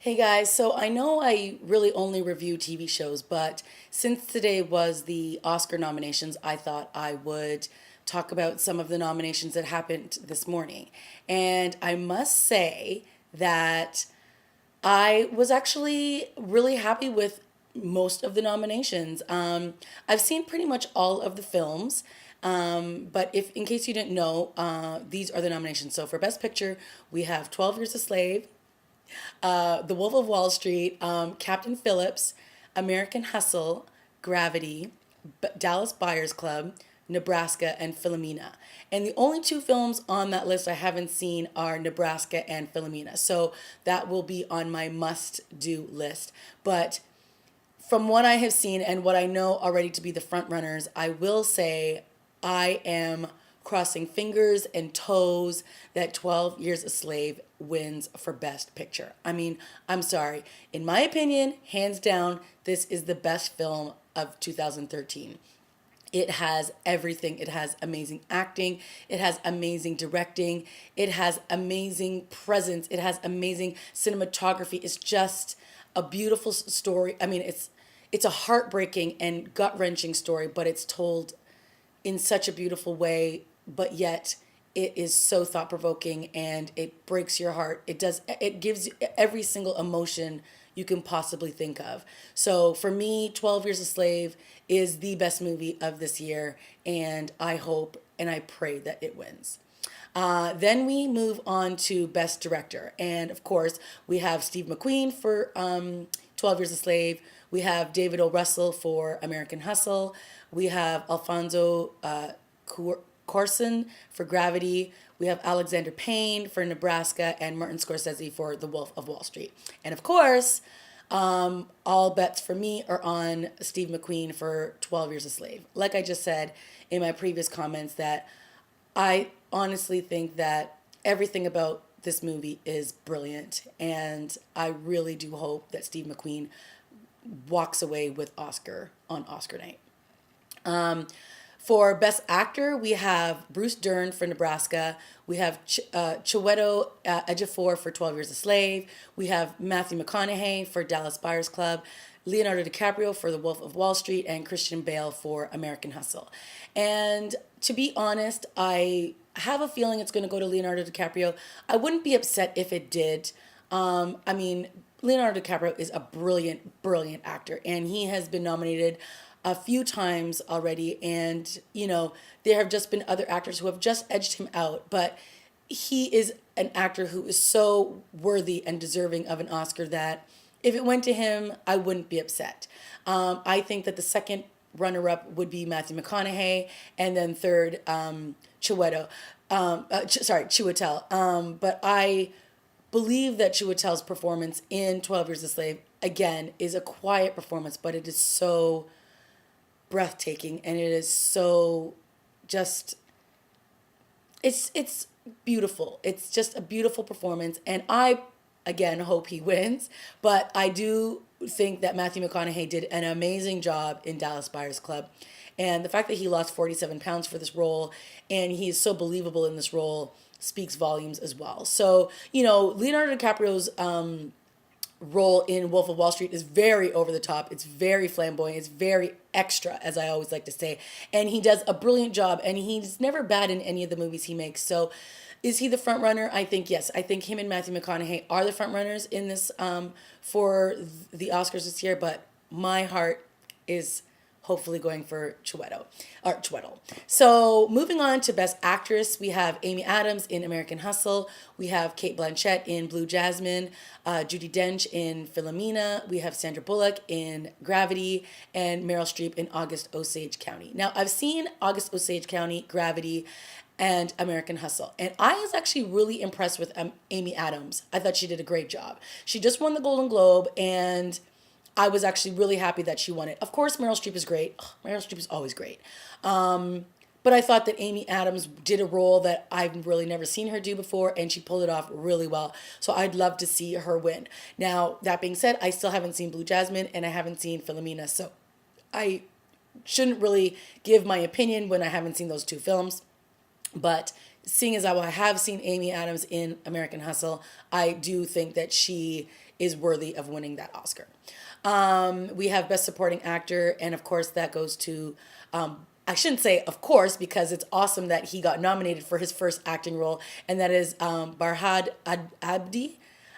Hey guys, so I know I really only review TV shows, but since today was the Oscar nominations, I thought I would talk about some of the nominations that happened this morning. And I must say that I was actually really happy with most of the nominations. I've seen pretty much all of the films, but if in case you didn't know, these are the nominations. So for Best Picture, we have 12 Years a Slave, The Wolf of Wall Street, Captain Phillips, American Hustle, Gravity, Dallas Buyers Club, Nebraska, and Philomena. And the only two films on that list I haven't seen are Nebraska and Philomena. So that will be on my must do list. But from what I have seen and what I know already to be the front runners, I will say I am crossing fingers and toes that 12 Years a Slave wins for Best Picture. I mean, I'm sorry. In my opinion, hands down, this is the best film of 2013. It has everything. It has amazing acting. It has amazing directing. It has amazing presence. It has amazing cinematography. It's just a beautiful story. I mean, it's a heartbreaking and gut-wrenching story, but it's told in such a beautiful way, but yet it is so thought-provoking and it breaks your heart. It gives you every single emotion you can possibly think of. So for me, 12 Years a Slave is the best movie of this year, and I hope and I pray that it wins. Then we move on to Best Director. And of course, we have Steve McQueen for 12 Years a Slave. We have David O. Russell for American Hustle. We have Alfonso Cuarón for Gravity. We have Alexander Payne for Nebraska and Martin Scorsese for The Wolf of Wall Street. And of course, all bets for me are on Steve McQueen for 12 Years a Slave. Like I just said in my previous comments, that I honestly think that everything about this movie is brilliant, and I really do hope that Steve McQueen walks away with Oscar on Oscar night. For Best Actor, we have Bruce Dern for Nebraska. We have Chiwetel Ejiofor for 12 Years a Slave. We have Matthew McConaughey for Dallas Buyers Club. Leonardo DiCaprio for The Wolf of Wall Street, and Christian Bale for American Hustle. And to be honest, I have a feeling it's going to go to Leonardo DiCaprio. I wouldn't be upset if it did. I mean, Leonardo DiCaprio is a brilliant, brilliant actor, and he has been nominated a few times already. And, there have just been other actors who have just edged him out. But he is an actor who is so worthy and deserving of an Oscar that if it went to him, I wouldn't be upset. I think that the second runner-up would be Matthew McConaughey, and then third, Chiwetel. But I believe that Chiwetel's performance in 12 Years a Slave, again, is a quiet performance, but it is so breathtaking, and it is so just, it's beautiful. It's just a beautiful performance, and I again hope he wins, but I do think that Matthew McConaughey did an amazing job in Dallas Buyers Club. And the fact that he lost 47 pounds for this role and he is so believable in this role speaks volumes as well. So, Leonardo DiCaprio's role in Wolf of Wall Street is very over the top. It's very flamboyant. It's very extra, as I always like to say. And he does a brilliant job, and he's never bad in any of the movies he makes. So is he the front runner? I think yes. I think him and Matthew McConaughey are the front runners in this for the Oscars this year, but my heart is hopefully going for Chiwetel. So moving on to Best Actress, we have Amy Adams in American Hustle. We have Cate Blanchett in Blue Jasmine, Judi Dench in Philomena. We have Sandra Bullock in Gravity, and Meryl Streep in August Osage County. Now, I've seen August Osage County, Gravity, and American Hustle. And I was actually really impressed with Amy Adams. I thought she did a great job. She just won the Golden Globe, and I was actually really happy that she won it. Of course, Meryl Streep is great. Ugh, Meryl Streep is always great. But I thought that Amy Adams did a role that I've really never seen her do before, and she pulled it off really well. So I'd love to see her win. Now, that being said, I still haven't seen Blue Jasmine, and I haven't seen Philomena. So I shouldn't really give my opinion when I haven't seen those two films. But seeing as I have seen Amy Adams in American Hustle, I do think that she is worthy of winning that Oscar. We have Best Supporting Actor, and of course that goes to, I shouldn't say of course, because it's awesome that he got nominated for his first acting role, and that is Abdi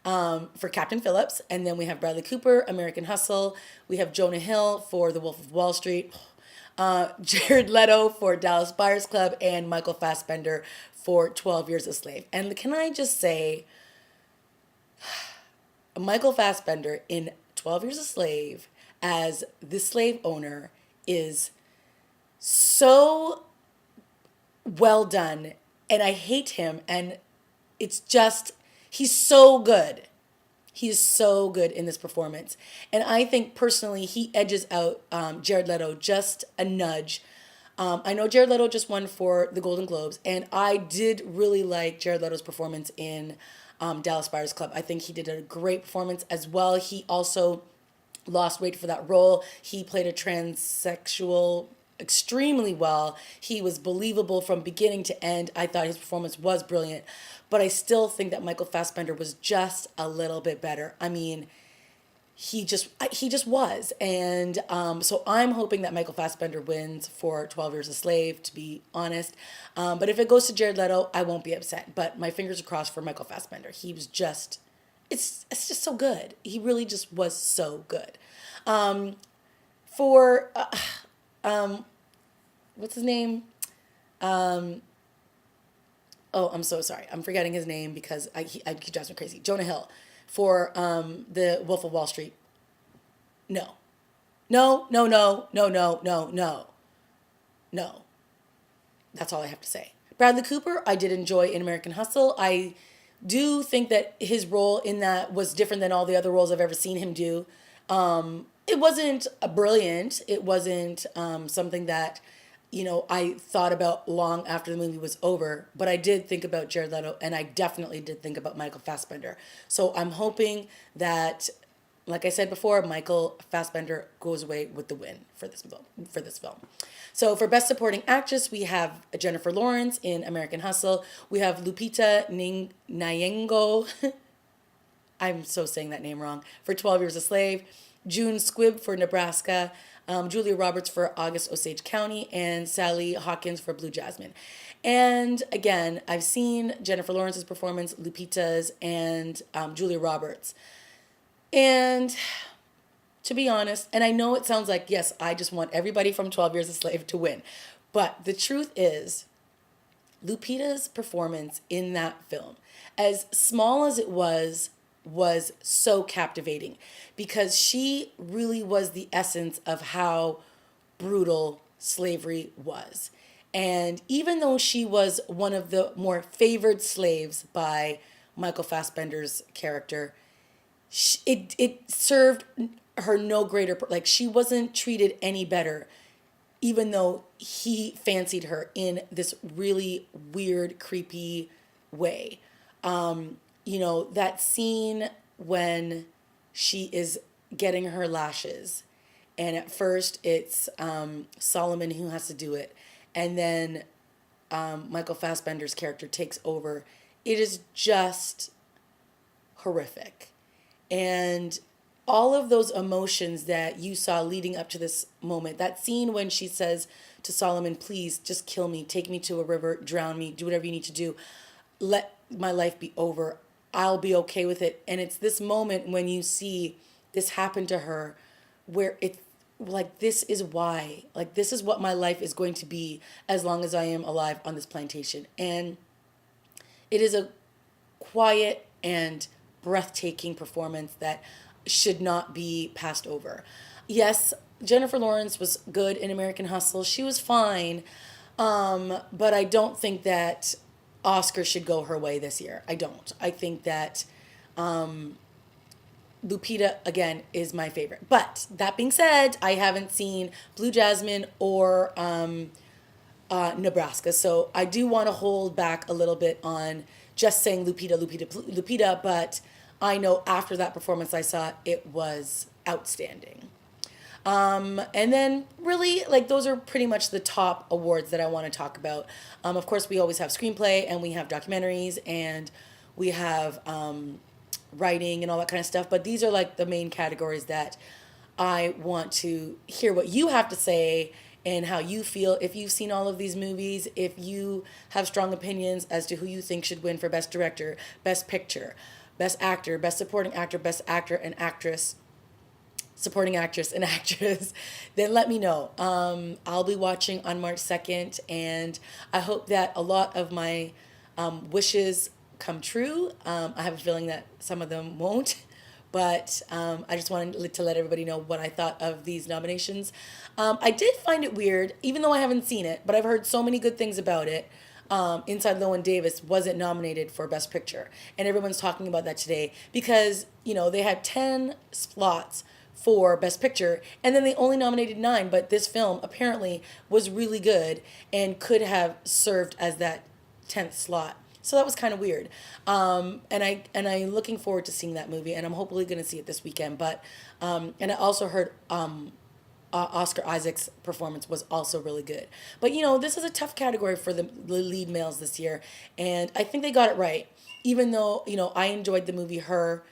for Captain Phillips. And then we have Bradley Cooper, American Hustle. We have Jonah Hill for The Wolf of Wall Street. Jared Leto for Dallas Buyers Club, and Michael Fassbender for 12 Years a Slave. And can I just say, Michael Fassbender in 12 Years a Slave as the slave owner is so well done. And I hate him. And it's just, he's so good. He is so good in this performance. And I think personally, he edges out Jared Leto just a nudge. I know Jared Leto just won for the Golden Globes, and I did really like Jared Leto's performance in Dallas Buyers Club. I think he did a great performance as well. He also lost weight for that role. He played a transsexual extremely well. He was believable from beginning to end. I thought his performance was brilliant, but I still think that Michael Fassbender was just a little bit better. I mean, he just was. And so I'm hoping that Michael Fassbender wins for 12 Years a Slave, to be honest. But if it goes to Jared Leto, I won't be upset. But my fingers are crossed for Michael Fassbender. He was just, it's just so good. He really just was so good. For, what's his name? Oh, I'm so sorry. I'm forgetting his name because I keep driving me crazy. Jonah Hill for the Wolf of Wall Street. No. No, no, no, no, no, no, no. No. That's all I have to say. Bradley Cooper, I did enjoy in American Hustle. I do think that his role in that was different than all the other roles I've ever seen him do. It wasn't brilliant. It wasn't something that, I thought about long after the movie was over, but I did think about Jared Leto, and I definitely did think about Michael Fassbender. So I'm hoping that, like I said before, Michael Fassbender goes away with the win for this film. So for Best Supporting Actress, we have Jennifer Lawrence in American Hustle. We have Lupita Nyong'o. I'm so saying that name wrong. For 12 Years a Slave. June Squibb for Nebraska. Julia Roberts for August Osage County, and Sally Hawkins for Blue Jasmine. And again, I've seen Jennifer Lawrence's performance, Lupita's, and Julia Roberts. And to be honest, and I know it sounds like, yes, I just want everybody from 12 Years a Slave to win. But the truth is, Lupita's performance in that film, as small as it was so captivating, because she really was the essence of how brutal slavery was. And even though she was one of the more favored slaves by Michael Fassbender's character, it served her no greater, like she wasn't treated any better, even though he fancied her in this really weird, creepy way. That scene when she is getting her lashes, and at first it's Solomon who has to do it, and then Michael Fassbender's character takes over. It is just horrific. And all of those emotions that you saw leading up to this moment, that scene when she says to Solomon, please just kill me, take me to a river, drown me, do whatever you need to do, let my life be over, I'll be okay with it. And it's this moment when you see this happen to her where it's like, this is why, like, this is what my life is going to be as long as I am alive on this plantation. And it is a quiet and breathtaking performance that should not be passed over. Yes, Jennifer Lawrence was good in American Hustle. She was fine. But I don't think that Oscar should go her way this year. I don't. I think that Lupita, again, is my favorite. But that being said, I haven't seen Blue Jasmine or Nebraska. So I do want to hold back a little bit on just saying Lupita. But I know after that performance I saw, it was outstanding. And then really, like, those are pretty much the top awards that I want to talk about. Of course, we always have screenplay, and we have documentaries, and we have writing and all that kind of stuff. But these are like the main categories that I want to hear what you have to say and how you feel, if you've seen all of these movies, if you have strong opinions as to who you think should win for Best Director, Best Picture, Best Actor, Best Supporting Actor, Best Actor and Actress, Supporting Actress and Actress, then let me know. I'll be watching on March 2nd, and I hope that a lot of my wishes come true. I have a feeling that some of them won't, but I just wanted to let everybody know what I thought of these nominations. I did find it weird, even though I haven't seen it, but I've heard so many good things about it. Inside Llewyn Davis wasn't nominated for Best Picture, and everyone's talking about that today because they had 10 slots for Best Picture, and then they only nominated 9, but this film apparently was really good and could have served as that 10th slot. So that was kind of weird. I'm looking forward to seeing that movie, and I'm hopefully going to see it this weekend. But and I also heard Oscar Isaac's performance was also really good. But this is a tough category for the lead males this year, and I think they got it right. Even though I enjoyed the movie Her,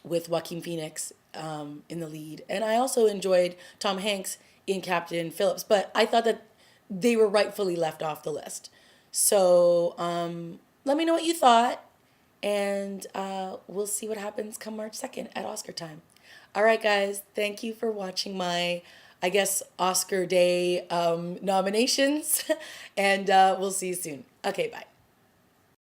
with Joaquin Phoenix in the lead. And I also enjoyed Tom Hanks in Captain Phillips, but I thought that they were rightfully left off the list. So let me know what you thought, and we'll see what happens come March 2nd at Oscar time. All right, guys, thank you for watching my, I guess, Oscar Day nominations, and we'll see you soon. Okay, bye.